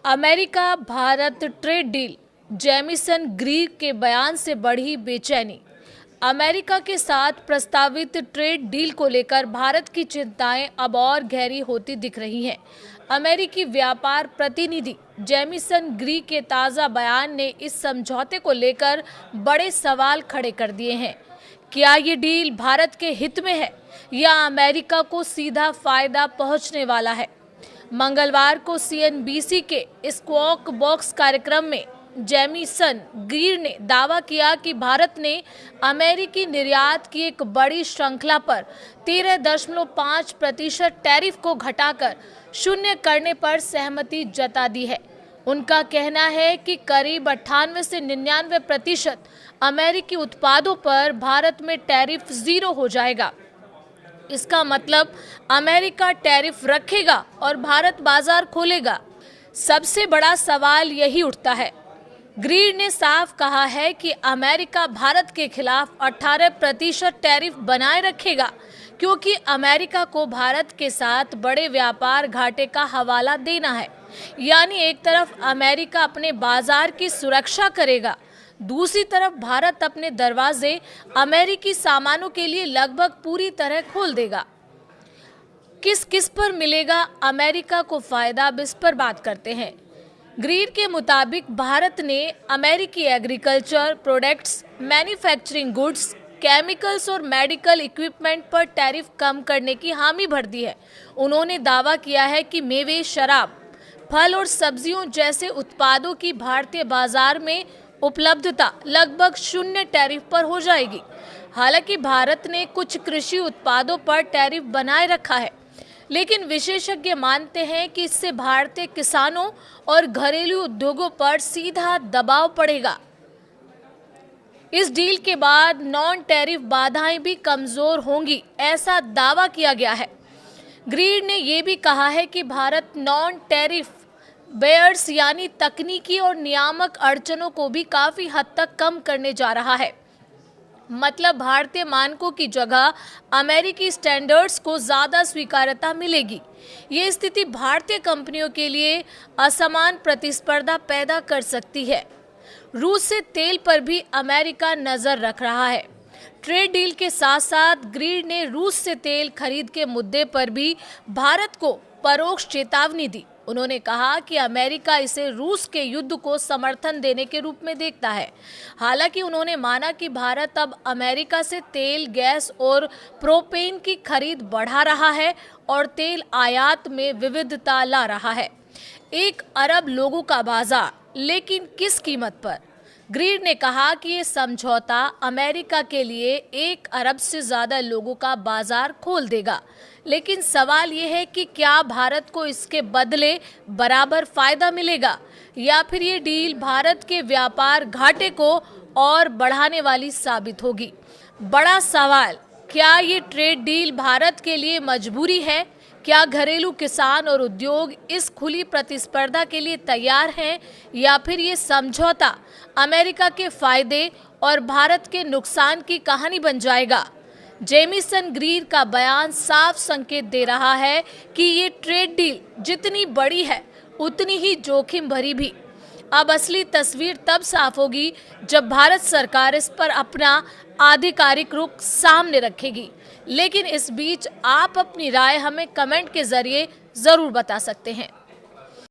America Bharat trade deal, Jameson Greer के बयान से बढ़ी बेचैनी। अमेरिका के साथ प्रस्तावित ट्रेड डील को लेकर भारत की चिंताएं अब और गहरी होती दिख रही हैं। अमेरिकी व्यापार प्रतिनिधि जेमिसन ग्रीर के ताज़ा बयान ने इस समझौते को लेकर बड़े सवाल खड़े कर दिए हैं। क्या ये डील भारत के हित में है या अमेरिका को सीधा फायदा पहुंचने वाला है? मंगलवार को CNBC के स्क्वॉक बॉक्स कार्यक्रम में जेमिसन ग्रीर ने दावा किया कि भारत ने अमेरिकी निर्यात की एक बड़ी श्रृंखला पर 13.5% टैरिफ को घटाकर शून्य करने पर सहमति जता दी है। उनका कहना है कि करीब 98 से 99% अमेरिकी उत्पादों पर भारत में टैरिफ 0 हो जाएगा। इसका मतलब अमेरिका टैरिफ रखेगा और भारत बाजार खोलेगा। सबसे बड़ा सवाल यही उठता है। ग्रीर ने साफ कहा है कि अमेरिका भारत के खिलाफ 18% टैरिफ बनाए रखेगा, क्योंकि अमेरिका को भारत के साथ बड़े व्यापार घाटे का हवाला देना है। यानी एक तरफ अमेरिका अपने बाजार की सुरक्षा करेगा, दूसरी तरफ भारत अपने दरवाजे अमेरिकी सामानों के लिए लगभग पूरी तरह खोल देगा। किस किस पर मिलेगा अमेरिका को फायदा, अब इस पर बात करते हैं। ग्रीर के मुताबिक भारत ने अमेरिकी agriculture products, manufacturing goods, chemicals और मेडिकल इक्विपमेंट पर टैरिफ कम करने की हामी भर दी है। उन्होंने दावा किया है कि मेवे, शराब, फल और सब्जियों जैसे उत्पादों की भारतीय बाजार में उपलब्धता लगभग शून्य टैरिफ पर हो जाएगी। हालांकि भारत ने कुछ कृषि उत्पादों पर टैरिफ बनाए रखा है, लेकिन विशेषज्ञ मानते हैं कि इससे भारतीय किसानों और घरेलू उद्योगों पर सीधा दबाव पड़ेगा। इस डील के बाद नॉन टैरिफ बाधाएं भी कमजोर होंगी, ऐसा दावा किया गया है। ग्रीर ने यह भी कहा है कि भारत नॉन टैरिफ बेयर्स यानी तकनीकी और नियामक अड़चनों को भी काफी हद तक कम करने जा रहा है। मतलब भारतीय मानकों की जगह अमेरिकी स्टैंडर्ड्स को ज्यादा स्वीकार्यता मिलेगी। ये स्थिति भारतीय कंपनियों के लिए असमान प्रतिस्पर्धा पैदा कर सकती है। रूस से तेल पर भी अमेरिका नजर रख रहा है। ट्रेड डील के साथ साथ ग्रीर ने रूस से तेल खरीद के मुद्दे पर भी भारत को परोक्ष चेतावनी दी। उन्होंने कहा कि अमेरिका इसे रूस के युद्ध को समर्थन देने के रूप में देखता है। हालांकि उन्होंने माना कि भारत अब अमेरिका से तेल, गैस और प्रोपेन की खरीद बढ़ा रहा है और तेल आयात में विविधता ला रहा है। 1 अरब लोगों का बाजार, लेकिन किस कीमत पर? ग्रीर ने कहा कि ये समझौता अमेरिका के लिए 1 अरब से ज्यादा लोगों का बाजार खोल देगा, लेकिन सवाल ये है कि क्या भारत को इसके बदले बराबर फायदा मिलेगा या फिर ये डील भारत के व्यापार घाटे को और बढ़ाने वाली साबित होगी। बड़ा सवाल, क्या ये ट्रेड डील भारत के लिए मजबूरी है? क्या घरेलू किसान और उद्योग इस खुली प्रतिस्पर्धा के लिए तैयार हैं या फिर ये समझौता अमेरिका के फायदे और भारत के नुकसान की कहानी बन जाएगा? जेमिसन ग्रीर का बयान साफ संकेत दे रहा है कि ये ट्रेड डील जितनी बड़ी है उतनी ही जोखिम भरी भी। अब असली तस्वीर तब साफ होगी जब भारत सरकार इस पर अपना आधिकारिक रुख सामने रखेगी। लेकिन इस बीच आप अपनी राय हमें कमेंट के जरिए जरूर बता सकते हैं।